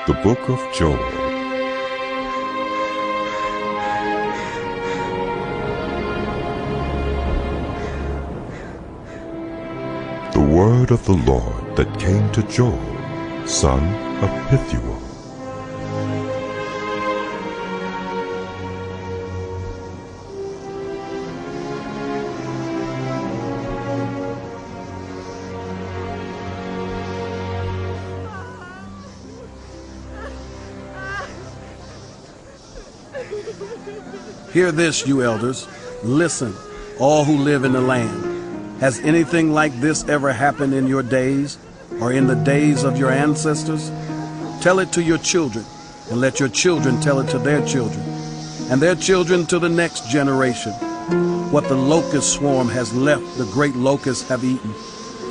The Book of Joel. The word of the Lord that came to Joel, son of Pethuel. Hear this, you elders. Listen, all who live in the land. Has anything like this ever happened in your days, or in the days of your ancestors? Tell it to your children, and let your children tell it to their children, and their children to the next generation. What the locust swarm has left, the great locusts have eaten.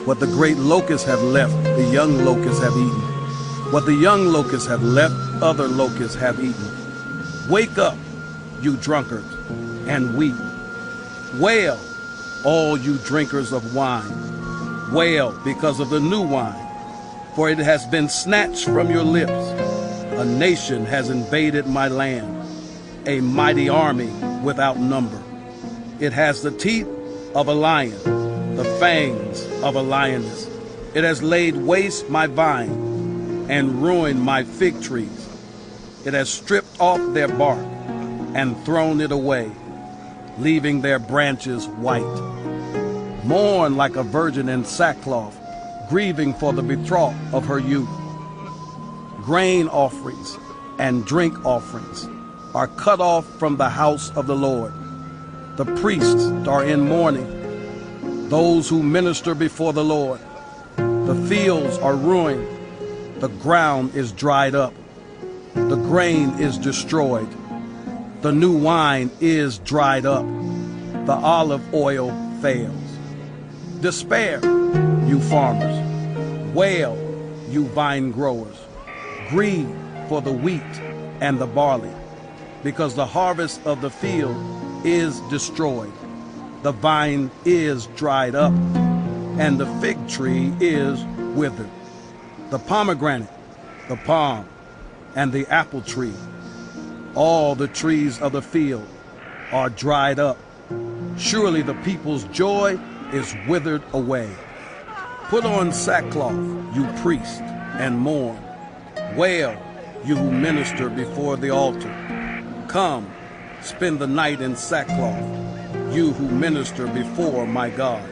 What the great locusts have left, the young locusts have eaten. What the young locusts have left, other locusts have eaten. Wake up, you drunkards, and weep. Wail, all you drinkers of wine. Wail because of the new wine, for it has been snatched from your lips. A nation has invaded my land, a mighty army without number. It has the teeth of a lion, the fangs of a lioness. It has laid waste my vine and ruined my fig trees. It has stripped off their bark and thrown it away, leaving their branches white. Mourn like a virgin in sackcloth, grieving for the betrothed of her youth. Grain offerings and drink offerings are cut off from the house of the Lord. The priests are in mourning, those who minister before the Lord. The fields are ruined, the ground is dried up, the grain is destroyed. The new wine is dried up. The olive oil fails. Despair, you farmers. Wail, you vine growers. Grieve for the wheat and the barley, because the harvest of the field is destroyed. The vine is dried up, and the fig tree is withered. The pomegranate, the palm, and the apple tree, all the trees of the field are dried up. Surely the people's joy is withered away. Put on sackcloth, you priests, and mourn. Wail, you who minister before the altar. Come, spend the night in sackcloth, you who minister before my God.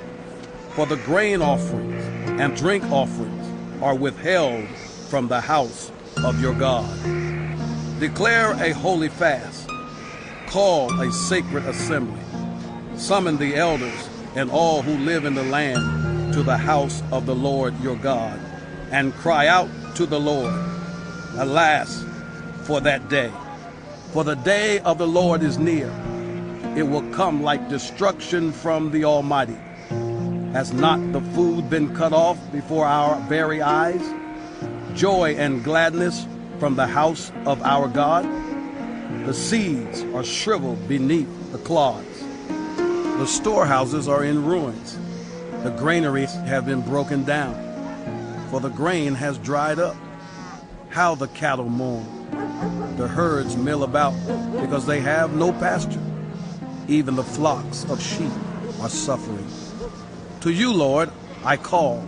For the grain offerings and drink offerings are withheld from the house of your God. Declare a holy fast. Call a sacred assembly. Summon the elders and all who live in the land to the house of the Lord your God, and cry out to the Lord. Alas, for that day! For the day of the Lord is near. It will come like destruction from the Almighty. Has not the food been cut off before our very eyes? Joy and gladness from the house of our God? The seeds are shriveled beneath the clods. The storehouses are in ruins. The granaries have been broken down, for the grain has dried up. How the cattle mourn. The herds mill about because they have no pasture. Even the flocks of sheep are suffering. To you, Lord, I call,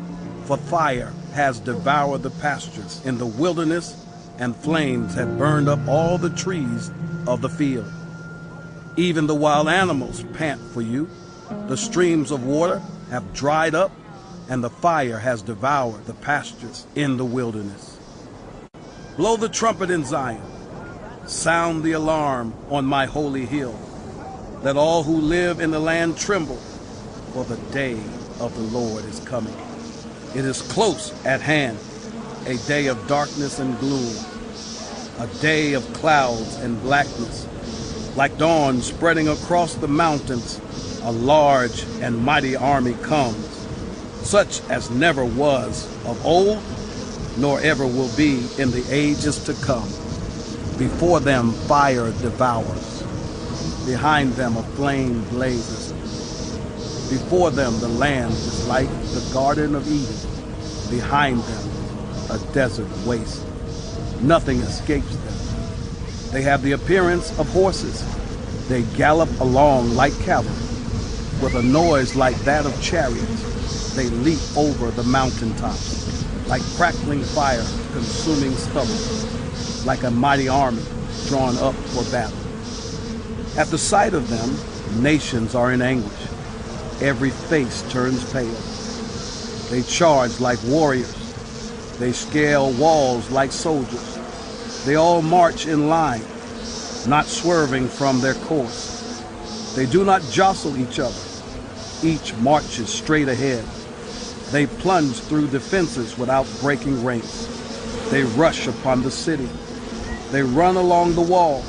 for fire has devoured the pastures in the wilderness, and flames have burned up all the trees of the field. Even the wild animals pant for you. The streams of water have dried up, and the fire has devoured the pastures in the wilderness. Blow the trumpet in Zion. Sound the alarm on my holy hill. Let all who live in the land tremble, for the day of the Lord is coming. It is close at hand, a day of darkness and gloom, a day of clouds and blackness. Like dawn spreading across the mountains, a large and mighty army comes, such as never was of old, nor ever will be in the ages to come. Before them fire devours, behind them a flame blazes. Before them the land is like the Garden of Eden, behind them a desert waste. Nothing escapes them. They have the appearance of horses. They gallop along like cavalry. With a noise like that of chariots, they leap over the mountaintops, like crackling fire consuming stubble, like a mighty army drawn up for battle. At the sight of them, nations are in anguish. Every face turns pale. They charge like warriors. They scale walls like soldiers. They all march in line, not swerving from their course. They do not jostle each other. Each marches straight ahead. They plunge through defenses without breaking ranks. They rush upon the city. They run along the wall.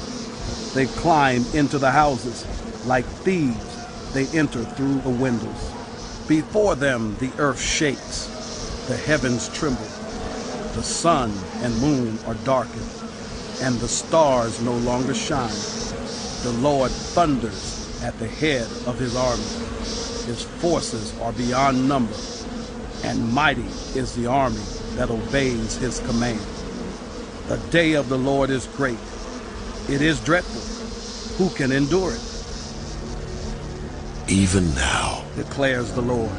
They climb into the houses. Like thieves, they enter through the windows. Before them, the earth shakes. The heavens tremble. The sun and moon are darkened, and the stars no longer shine. The Lord thunders at the head of his army. His forces are beyond number, and mighty is the army that obeys his command. The day of the Lord is great. It is dreadful. Who can endure it? Even now, declares the Lord,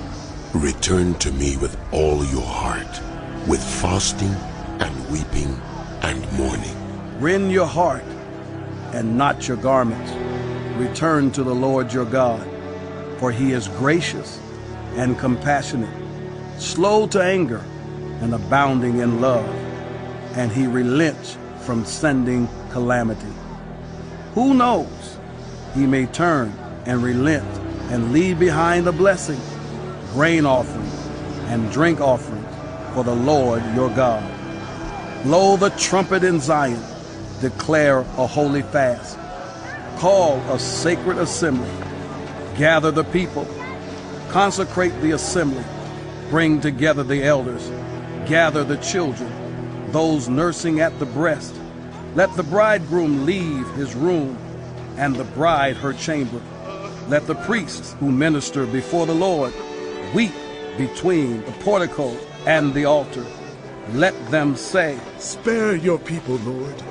return to me with all your heart, with fasting and weeping and mourning. Rend your heart and not your garments. Return to the Lord your God, for he is gracious and compassionate, slow to anger and abounding in love, and he relents from sending calamity. Who knows? He may turn and relent and leave behind a blessing, grain offering and drink offerings for the Lord your God. Blow the trumpet in Zion, declare a holy fast, call a sacred assembly, gather the people, consecrate the assembly, bring together the elders, gather the children, those nursing at the breast. Let the bridegroom leave his room and the bride her chamber. Let the priests who minister before the Lord weep between the portico and the altar. Let them say, spare your people, Lord.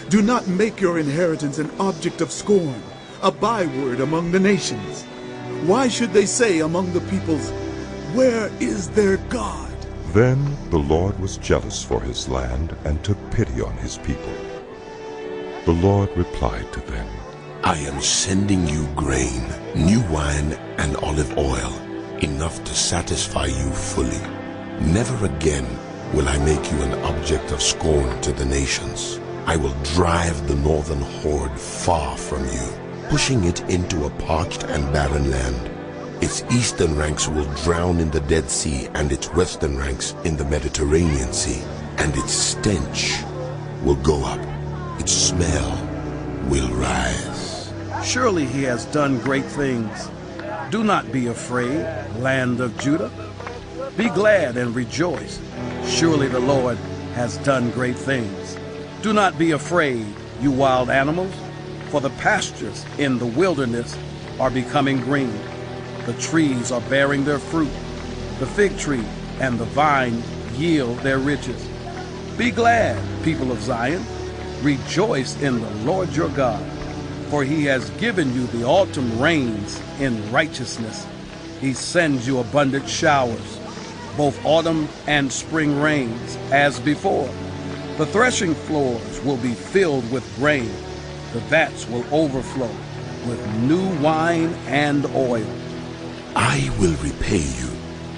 Do not make your inheritance an object of scorn, a byword among the nations. Why should they say among the peoples, where is their God? Then the Lord was jealous for his land and took pity on his people. The Lord replied to them, I am sending you grain, new wine, and olive oil, enough to satisfy you fully. Never again will I make you an object of scorn to the nations. I will drive the northern horde far from you, pushing it into a parched and barren land. Its eastern ranks will drown in the Dead Sea, and its western ranks in the Mediterranean Sea, and its stench will go up, its smell will rise. Surely he has done great things. Do not be afraid, land of Judah. Be glad and rejoice. Surely the Lord has done great things. Do not be afraid, you wild animals, for the pastures in the wilderness are becoming green. The trees are bearing their fruit. The fig tree and the vine yield their riches. Be glad, people of Zion. Rejoice in the Lord your God, for he has given you the autumn rains in righteousness. He sends you abundant showers, both autumn and spring rains, as before. The threshing floors will be filled with grain. The vats will overflow with new wine and oil. I will repay you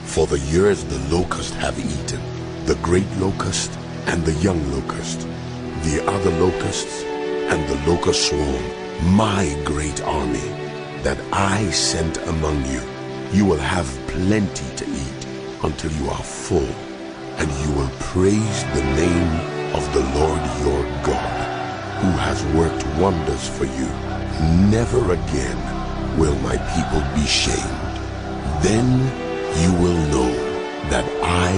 for the years the locusts have eaten, the great locust and the young locust, the other locusts and the locust swarm, my great army that I sent among you. You will have plenty to eat until you are full, and you will praise the name of the Lord your God, who has worked wonders for you. Never again will my people be shamed. Then you will know that I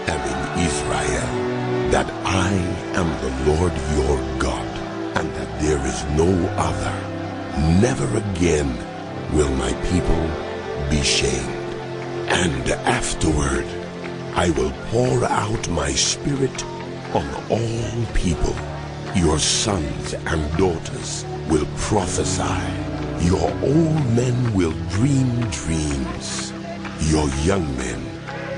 am in Israel, that I am the Lord your God, and that there is no other. Never again will my people be shamed. And afterward I will pour out my spirit on all people. Your sons and daughters will prophesy. Your old men will dream dreams. Your young men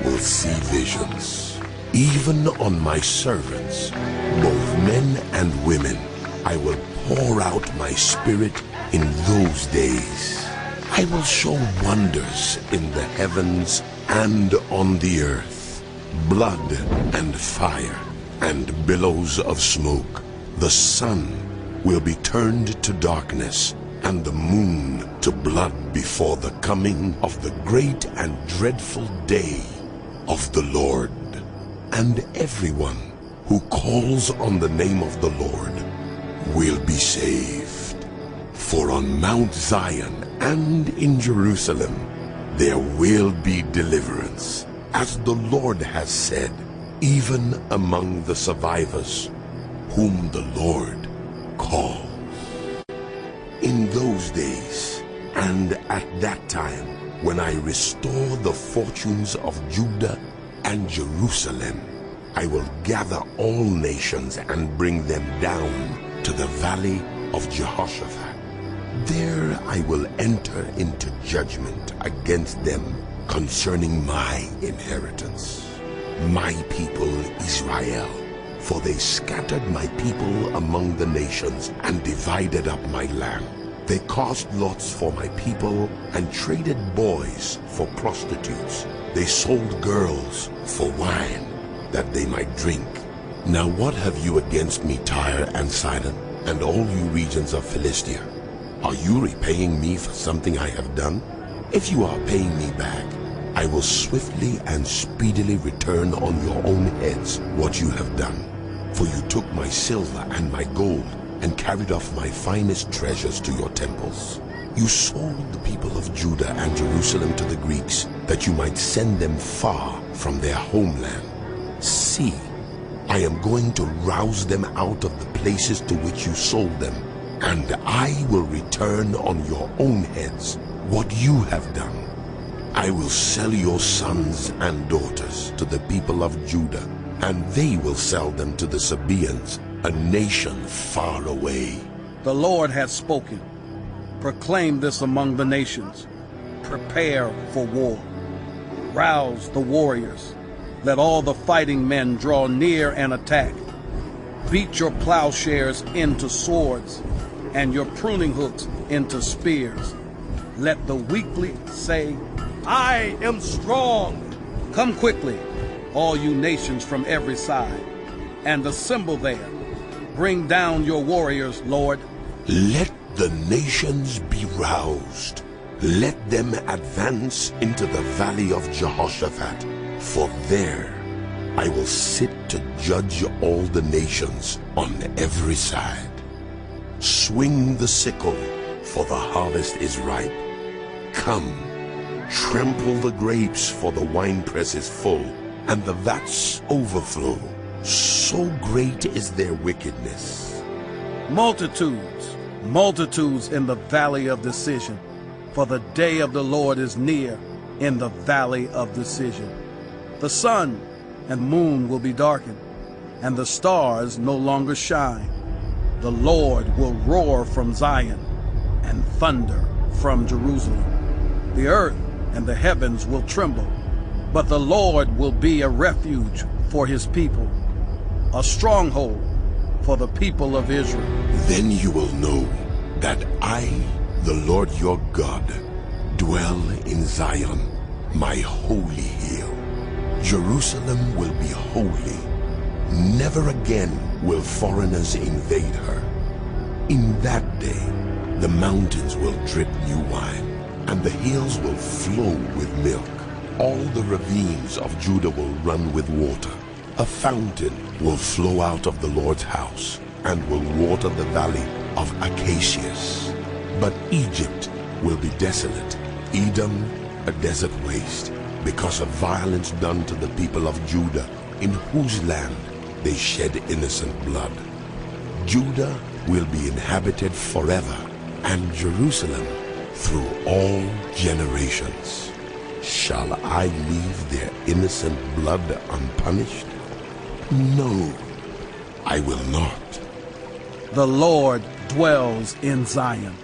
will see visions. Even on my servants, both men and women, I will pour out my spirit in those days. I will show wonders in the heavens and on the earth, blood and fire and billows of smoke. The sun will be turned to darkness and the moon to blood before the coming of the great and dreadful day of the Lord. And everyone who calls on the name of the Lord will be saved. For on Mount Zion and in Jerusalem there will be deliverance, as the Lord has said, even among the survivors whom the Lord calls. In those days and at that time, when I restore the fortunes of Judah and Jerusalem, I will gather all nations and bring them down to the valley of Jehoshaphat. There I will enter into judgment against them concerning my inheritance, my people Israel. For they scattered my people among the nations and divided up my land. They cast lots for my people and traded boys for prostitutes. They sold girls for wine, that they might drink. Now what have you against me, Tyre and Sidon, and all you regions of Philistia? Are you repaying me for something I have done? If you are paying me back, I will swiftly and speedily return on your own heads what you have done. For you took my silver and my gold, and carried off my finest treasures to your temples. You sold the people of Judah and Jerusalem to the Greeks, that you might send them far from their homeland. See, I am going to rouse them out of the places to which you sold them, and I will return on your own heads what you have done. I will sell your sons and daughters to the people of Judah, and they will sell them to the Sabaeans, a nation far away. The Lord has spoken. Proclaim this among the nations. Prepare for war. Rouse the warriors. Let all the fighting men draw near and attack. Beat your plowshares into swords, and your pruning hooks into spears. Let the weakly say, I am strong. Come quickly, all you nations from every side, and assemble there. Bring down your warriors, Lord. Let the nations be roused. Let them advance into the valley of Jehoshaphat, for there I will sit to judge all the nations on every side. Swing the sickle, for the harvest is ripe. Come, trample the grapes, for the winepress is full, and the vats overflow. So great is their wickedness. Multitudes, multitudes in the valley of decision, for the day of the Lord is near in the valley of decision. The sun and moon will be darkened, and the stars no longer shine. The Lord will roar from Zion and thunder from Jerusalem. The earth and the heavens will tremble, but the Lord will be a refuge for his people, a stronghold for the people of Israel. Then you will know that I, the Lord your God, dwell in Zion, my holy hill. Jerusalem will be holy. Never again will foreigners invade her. In that day, the mountains will drip new wine, and the hills will flow with milk. All the ravines of Judah will run with water. A fountain will flow out of the Lord's house, and will water the valley of acacias. But Egypt will be desolate, Edom a desert waste, because of violence done to the people of Judah, in whose land they shed innocent blood. Judah will be inhabited forever, and Jerusalem through all generations. Shall I leave their innocent blood unpunished? No, I will not. The Lord dwells in Zion.